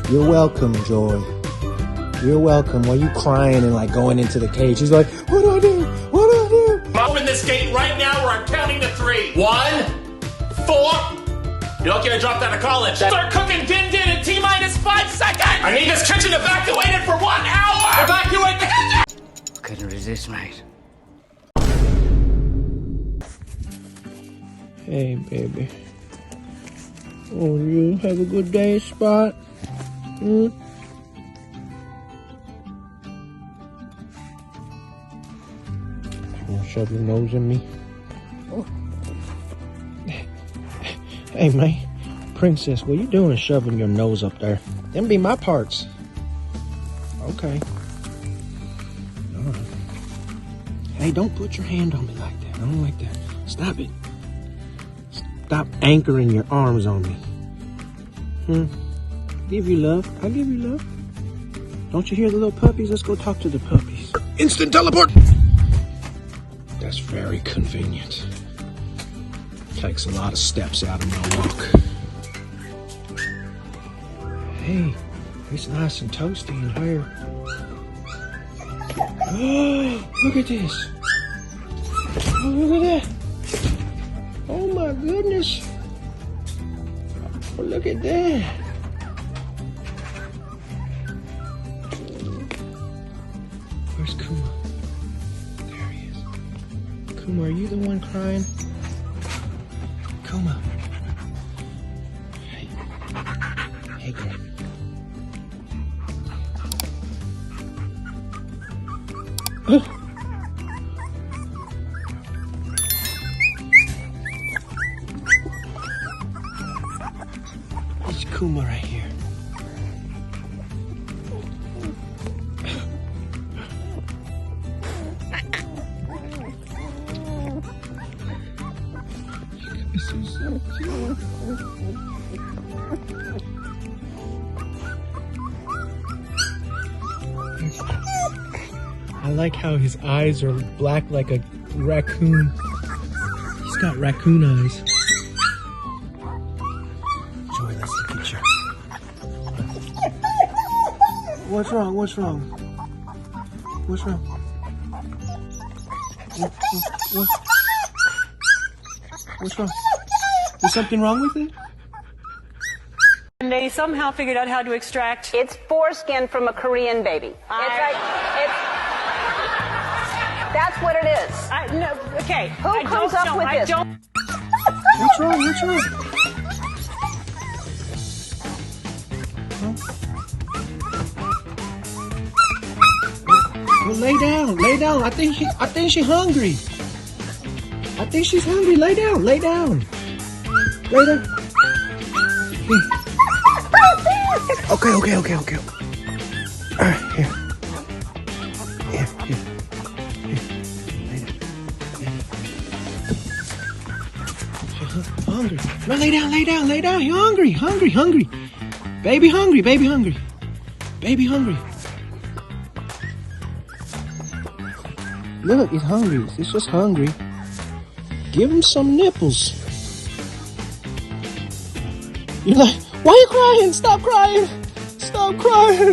You're welcome, Joy. You're welcome. Why are you crying and like going into the cage? He's like, what do I do? What do I do? Open this gate right now or I'm counting to 3. 1, 4. You're lucky I dropped out of college. Start cooking din din in T-minus 5 seconds. I need this kitchen evacuated for 1 hour. Evacuate the kitchen. Couldn't resist, mate. Hey, baby. Oh, you have a good day, Spot? Hmm? You shove your nose in me? Oh. Hey, man. Princess, what you doing shoving your nose up there? Them be my parts. Okay. All right. Hey, don't put your hand on me like that. I don't like that. Stop it. Stop anchoring your arms on me. Give you love. I give you love. Don't you hear the little puppies? Let's go talk to the puppies. Instant teleport! That's very convenient. Takes a lot of steps out of my walk. Hey, it's nice and toasty in here. Oh, look at this. Oh, look at that. Oh my goodness. Oh, look at that. Where's Kuma? There he is. Kuma, are you the one crying? Kuma. Hey. Hey, girl. Oh. It's Kuma right here. This is so cute. I like how his eyes are black like a raccoon. He's got raccoon eyes. Joy, let's look at you. What's wrong? What's wrong? What's wrong? What's wrong? Is something wrong with it? And they somehow figured out how to extract. It's foreskin from a Korean baby. That's what it is. No, okay. Who comes up with this? What's wrong? What's wrong? Huh? Well, lay down. Lay down. I think she's hungry. I think she's hungry. Lay down. Lay down. Lay down. Okay. All right, here. Here. Lay down. Hungry. No, lay down. You're hungry. Baby hungry. Look, he's hungry. He's just hungry. Give him some nipples. You're like, why are you crying? Stop crying.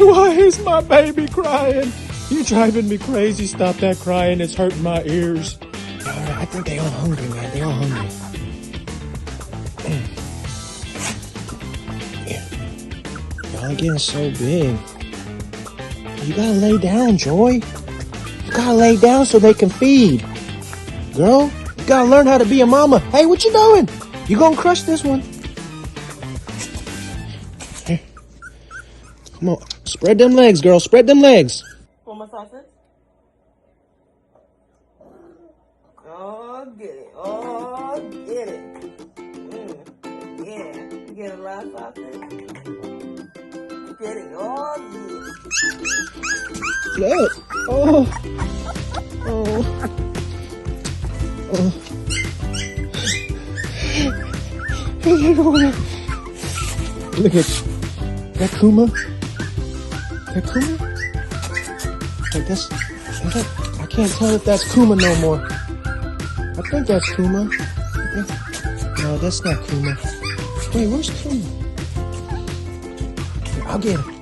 Why is my baby crying? You're driving me crazy. Stop that crying. It's hurting my ears. All right, I think they all hungry, man. They all hungry. Y'all are getting so big. You gotta lay down, Joy. You gotta lay down so they can feed. Girl, you gotta learn how to be a mama. Hey, what you doing? You gonna crush this one. Here. Come on. Spread them legs, girl. Spread them legs. Want my sausage? Oh, get it. Oh, get it. Yeah. You get a lot of sausage? Get it. Oh, yeah. Look. Oh. Look at that Kuma. Like, I can't tell if that's Kuma no more. I think that's Kuma. No, that's not Kuma. Wait, where's Kuma? I'll get him.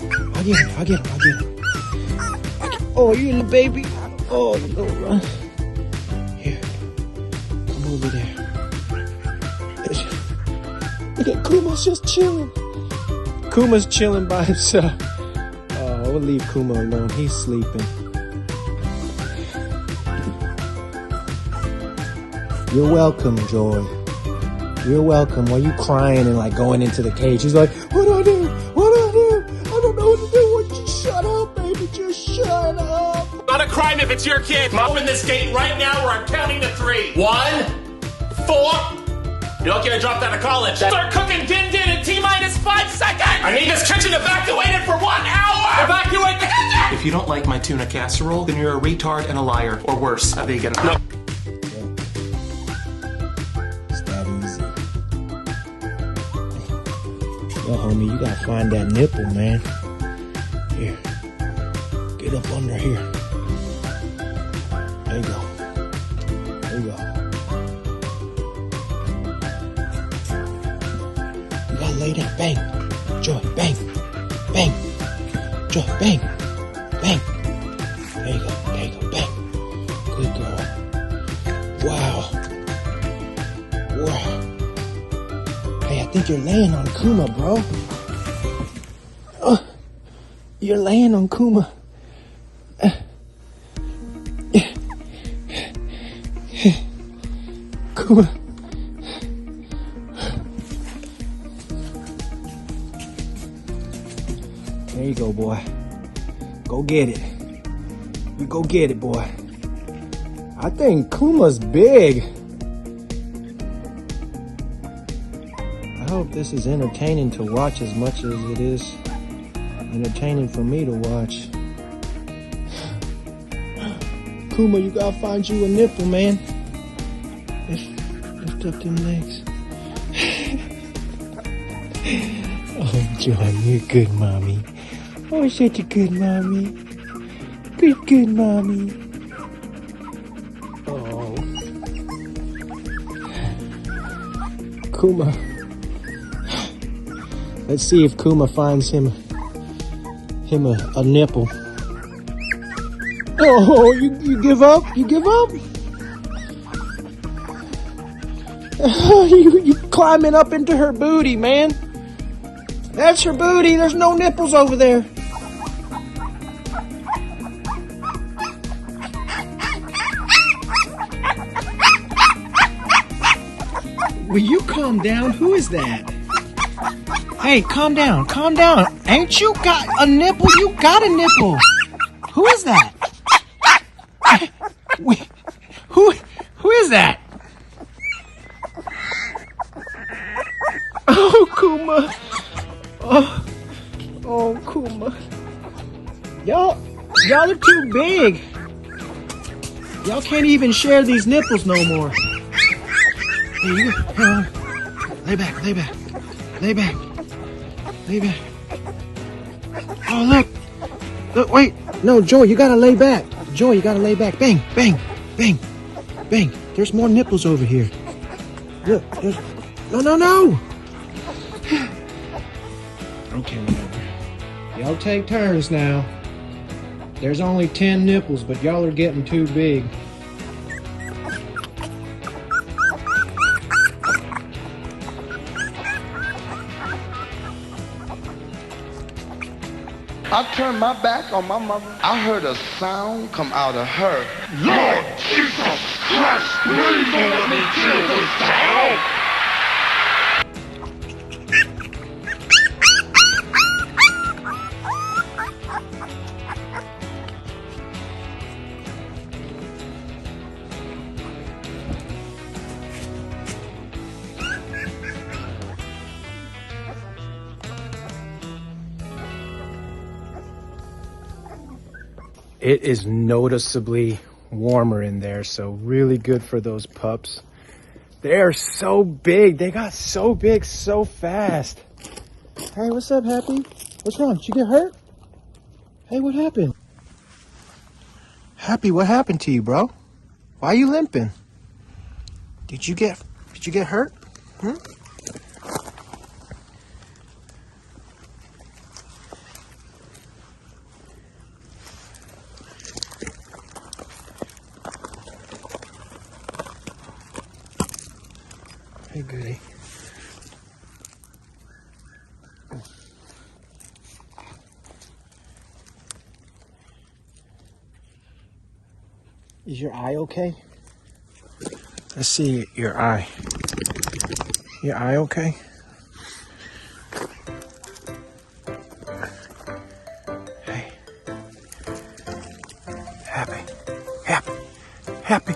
Oh, you little baby. Oh, no, run. Here. Come over there. Look at Kuma's just chilling. Kuma's chilling by himself. Oh, we'll leave Kuma alone. He's sleeping. You're welcome, Joy. You're welcome. While you crying and like going into the cage, he's like, what do I do? What do I do? I don't know what to do. Just shut up, baby. Just shut up. Not a crime if it's your kid. Open this gate right now or I'm counting to 3. 1, 4. You're lucky I dropped out of college. Start cooking din din in T-minus 5 seconds. I need this kitchen evacuated for 1 hour. Evacuate the kitchen. If you don't like my tuna casserole, then you're a retard and a liar, or worse, a vegan. No. It's that easy. Yo, homie, you gotta find that nipple, man. Here. Get up under here. There you go. There you go. You gotta lay down. Bang. Joy, bang. Bang. Joy, bang. Bang. There you go. There you go. Bang. Good girl. Wow. Wow. Hey, I think you're laying on Kuma, bro. You're laying on Kuma. Kuma. There you go, boy. Go get it. You go get it, boy. I think Kuma's big. I hope this is entertaining to watch as much as it is entertaining for me to watch. Kuma, you gotta find you a nipple, man. Lift up them legs. Oh, John, you're good, mommy. Oh, such a good mommy. Good mommy. Oh. Kuma. Let's see if Kuma finds him a nipple. Oh, you give up? You give up? You climbing up into her booty, man. That's her booty. There's no nipples over there. Will you calm down? Who is that? Hey, calm down. Calm down. Ain't you got a nipple? You got a nipple. Who is that? Who is that? Oh, Kuma. Oh, Kuma. Y'all are too big. Y'all can't even share these nipples no more. Here you go. Lay back. Oh, look, wait. No, Joy, you gotta lay back. Bang. There's more nipples over here. Look, no. Okay, whatever. Y'all take turns now. There's only 10 nipples, but y'all are getting too big. I turned my back on my mother. I heard a sound come out of her. Lord Jesus Christ, please don't let me kill this dog. It is noticeably warmer in there, so really good for those pups. They are so big. They got so big so fast. Hey, what's up, Happy? What's wrong? Did you get hurt? Hey, what happened? Happy, what happened to you, bro? Why are you limping? Did you get hurt? Hey, goody. Is your eye okay? Let's see your eye. Your eye okay? Hey. Happy. Happy. Happy.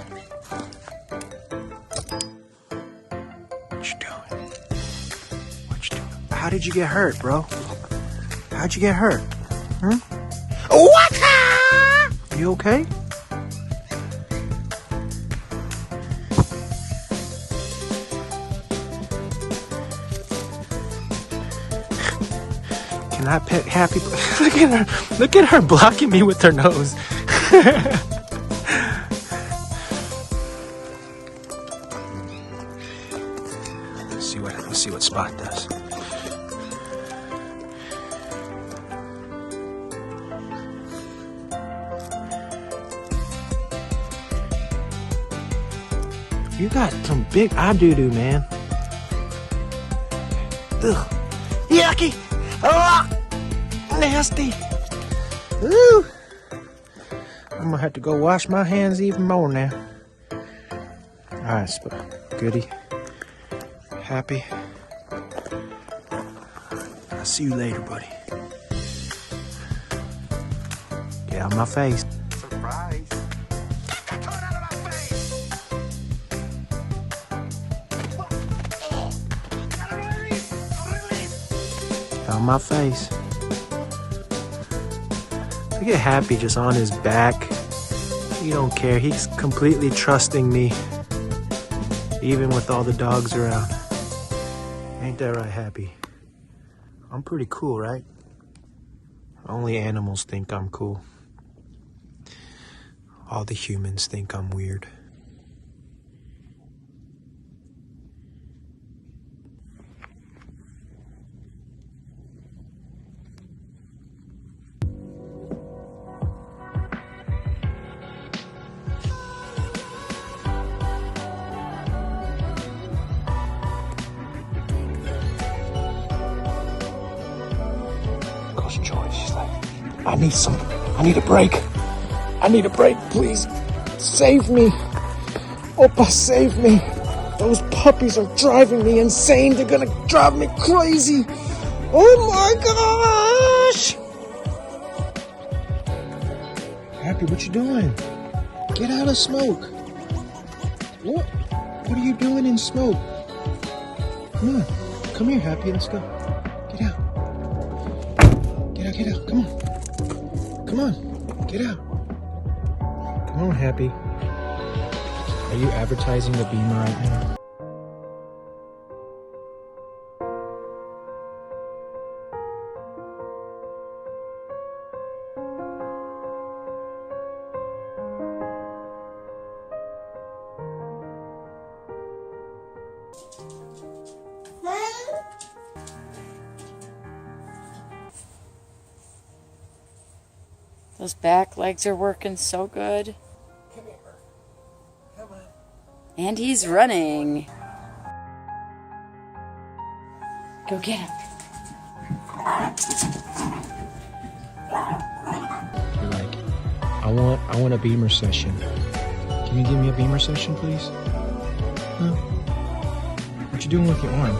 What you doing? What you doing? How did you get hurt, bro? How'd you get hurt? What? You okay? Can I pet Happy? Look at her. Look at her blocking me with her nose. Let's see what Spot does. You got some big eye-doo-doo, man. Ugh. Yucky! Oh, nasty! Ooh. I'm gonna have to go wash my hands even more now. Alright, Goody. Happy. I'll see you later, buddy. Get out of my face. Surprise. Get that toad out of my face! Out of my face. Look at Happy just on his back. He don't care. He's completely trusting me. Even with all the dogs around. Ain't that right, Happy? I'm pretty cool, right? Only animals think I'm cool. All the humans think I'm weird. Joy, she's like, I need a break. I need a break, please. Save me. Opa, save me. Those puppies are driving me insane. They're gonna drive me crazy. Oh my gosh. Happy, what you doing? Get out of smoke. What are you doing in smoke? Come on. Come here, Happy. Let's go. Get out. Get out, come on. Come on, get out. Come on, Happy. Are you advertising the Bemer right now? Those back legs are working so good. Come here. Come on. And he's running. Go get him. You're like, I want a Bemer session. Can you give me a Bemer session, please? Huh? What you doing with your arm?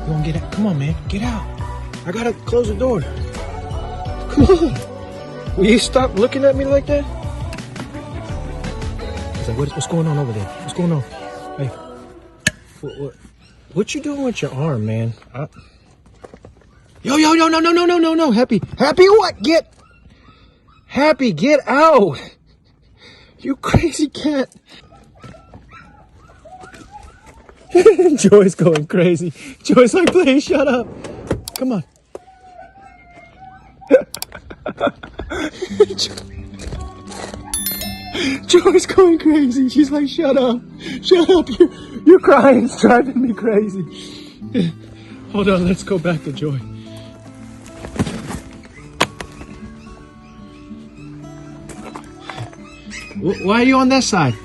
You wanna get out? Come on, man. Get out. I gotta close the door. Come on. Will you stop looking at me like that? He's like, what's going on over there? What's going on? Hey. What you doing with your arm, man? Yo, no. Happy what? Happy, get out. You crazy cat. Joy's going crazy. Joy's like, please shut up. Come on. Joy's going crazy. She's like, shut up. Shut up. You're crying. It's driving me crazy. Hold on. Let's go back to Joy. Why are you on that side?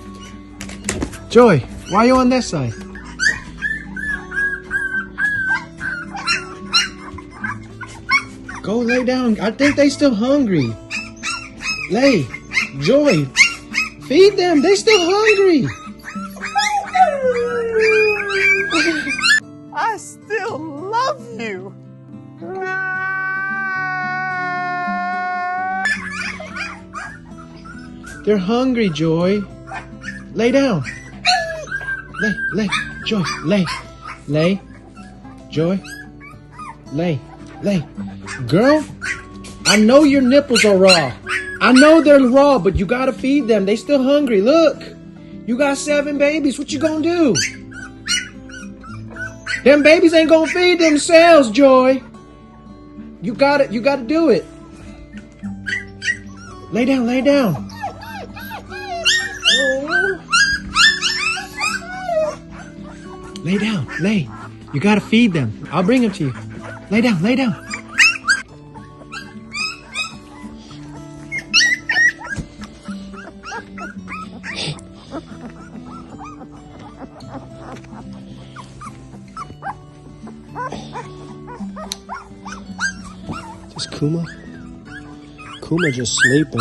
Joy, Why are you on that side? Go lay down. I think they still hungry. Lay. Joy. Feed them. They still hungry. I still love you. They're hungry, Joy. Lay down. Lay. Joy, lay. Lay. Joy. Lay. Girl, I know your nipples are raw. I know they're raw, but you gotta feed them. They still hungry. Look. You got 7 babies. What you gonna do? Them babies ain't gonna feed themselves, Joy. You gotta do it. Lay down. Lay down, lay. You gotta feed them. I'll bring them to you. Lay down. Just Kuma? Kuma just sleeping.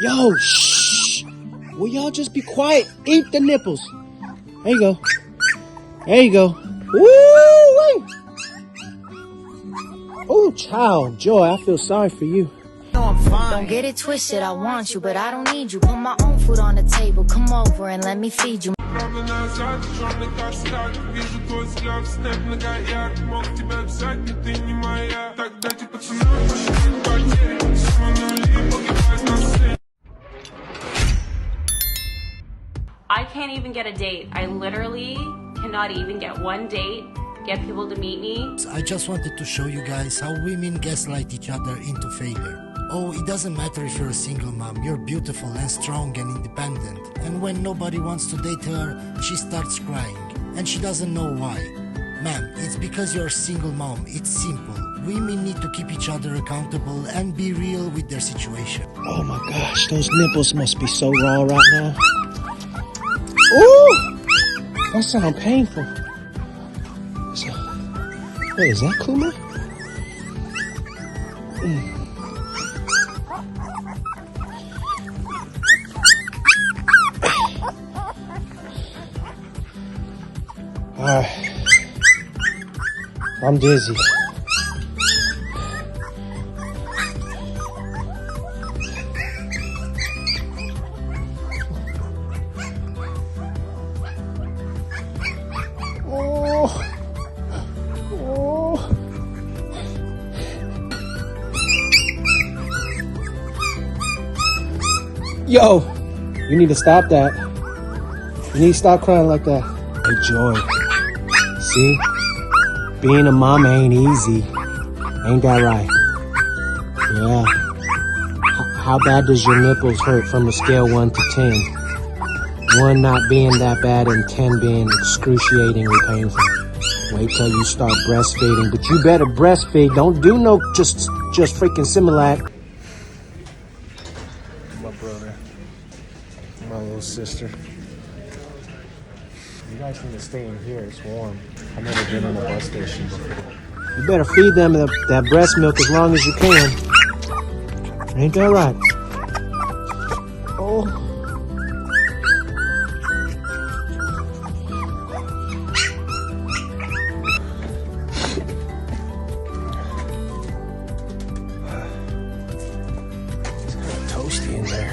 Yo, shh. Will y'all just be quiet? Eat the nipples. There you go. Woo! Oh, child, Joy, I feel sorry for you. Don't get it twisted, I want you, but I don't need you. Put my own food on the table, come over and let me feed you. I can't even get a date. I literally cannot even get one date, get people to meet me. I just wanted to show you guys how women gaslight each other into failure. Oh, it doesn't matter if you're a single mom, you're beautiful and strong and independent. And when nobody wants to date her, she starts crying. And she doesn't know why. Ma'am, it's because you're a single mom. It's simple. Women need to keep each other accountable and be real with their situation. Oh my gosh, those nipples must be so raw right now. Ooh! That sounds painful. Wait, is that Kuma? Alright. I'm dizzy. Yo, you need to stop that. You need to stop crying like that. Hey, Joy. See? Being a mom ain't easy. Ain't that right? Yeah. How bad does your nipples hurt from a scale 1 to 10? 1 not being that bad and 10 being excruciatingly painful. Wait till you start breastfeeding. But you better breastfeed. Don't do no just freaking Similac. My brother. My little sister. You guys need to stay in here. It's warm. I've never been in a bus station before. You better feed them that breast milk as long as you can. Ain't that right? Oh. It's kind of toasty in there.